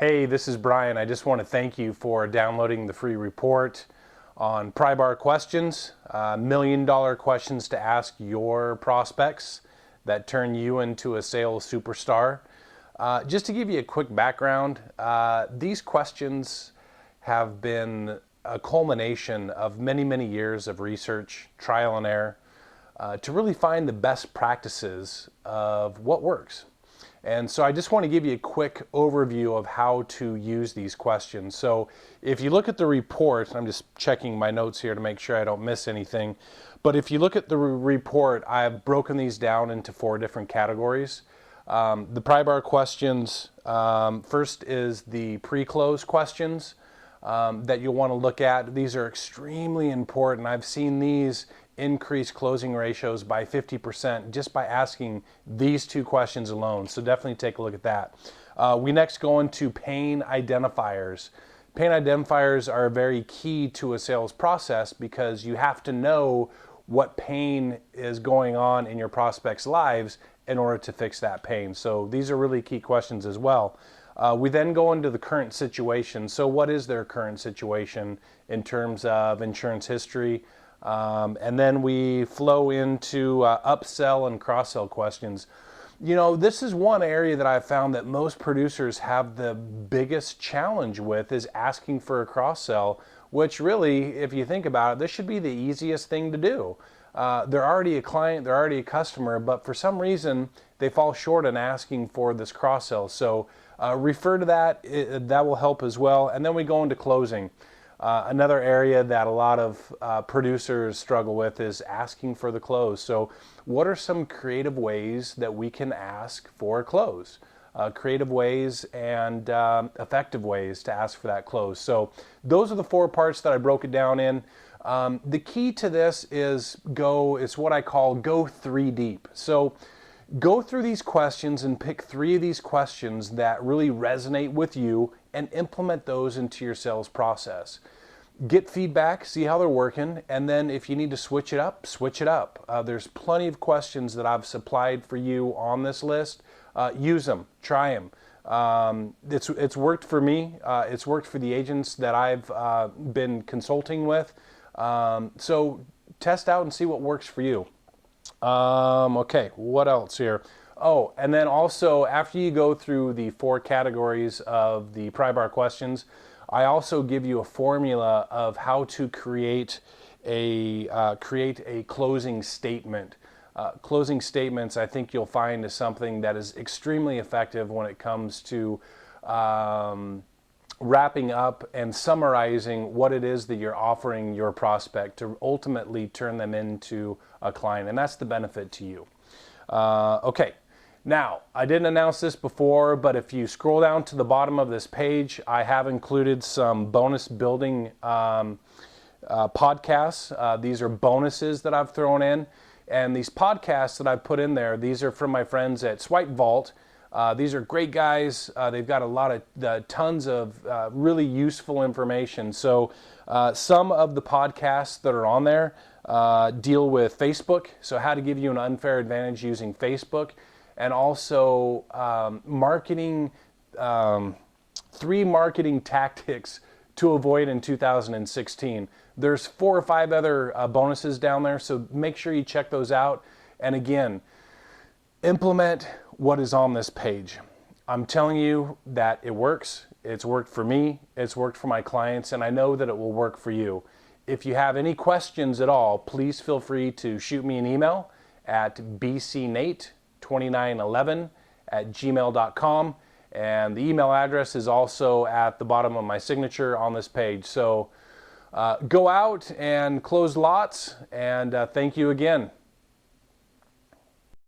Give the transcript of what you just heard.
Hey, this is Brian. I just want to thank you for downloading the free report on Prybar questions, $1 million questions to ask your prospects that turn you into a sales superstar. Just to give you a quick background, these questions have been a culmination of many, many years of research, trial and error, to really find the best practices of what works. And so I just want to give you a quick overview of how to use these questions. So if you look at the report, I'm just checking my notes here to make sure I don't miss anything. But if you look at the report, I've broken these down into 4 different categories. The Prybar questions, first is the pre-close questions that you'll want to look at. These are extremely important. I've seen these increase closing ratios by 50% just by asking these 2 questions alone. So definitely take a look at that. We next go into pain identifiers. Pain identifiers are very key to a sales process because you have to know what pain is going on in your prospects' lives in order to fix that pain. So these are really key questions as well. We then go into the current situation. So what is their current situation in terms of insurance history? And then we flow into upsell and cross-sell questions. You know, this is one area that I've found that most producers have the biggest challenge with is asking for a cross-sell, which really, if you think about it, this should be the easiest thing to do. They're already a client, they're already a customer, but for some reason, they fall short in asking for this cross-sell. So refer to that, that will help as well. And then we go into closing. Another area that a lot of producers struggle with is asking for the close. So what are some creative ways that we can ask for a close? Creative ways and effective ways to ask for that close. So those are the 4 parts that I broke it down in. The key to this is it's what I call go 3 deep. So go through these questions and pick 3 of these questions that really resonate with you and implement those into your sales process. Get feedback, see how they're working, and then if you need to switch it up, switch it up. There's plenty of questions that I've supplied for you on this list. Use them, try them. It's worked for me. It's worked for the agents that I've been consulting with. So test out and see what works for you. Okay, what else here? Oh, and then also after you go through the 4 categories of the Prybar questions, I also give you a formula of how to create a closing statement. Closing statements, I think you'll find, is something that is extremely effective when it comes to wrapping up and summarizing what it is that you're offering your prospect to ultimately turn them into a client, and that's the benefit to you. Okay. Now, I didn't announce this before, but if you scroll down to the bottom of this page, I have included some bonus building podcasts. These are bonuses that I've thrown in. And these podcasts that I've put in there, these are from my friends at Swipe Vault. These are great guys. They've got a lot of tons of really useful information. So some of the podcasts that are on there deal with Facebook. So how to give you an unfair advantage using Facebook. And also marketing, 3 marketing tactics to avoid in 2016. There's 4 or 5 other bonuses down there, so make sure you check those out. And again, implement what is on this page. I'm telling you that it works. It's worked for me, it's worked for my clients, and I know that it will work for you. If you have any questions at all, please feel free to shoot me an email at bcnate2911@gmail.com, and the email address is also at the bottom of my signature on this page. So go out and close lots, and thank you again.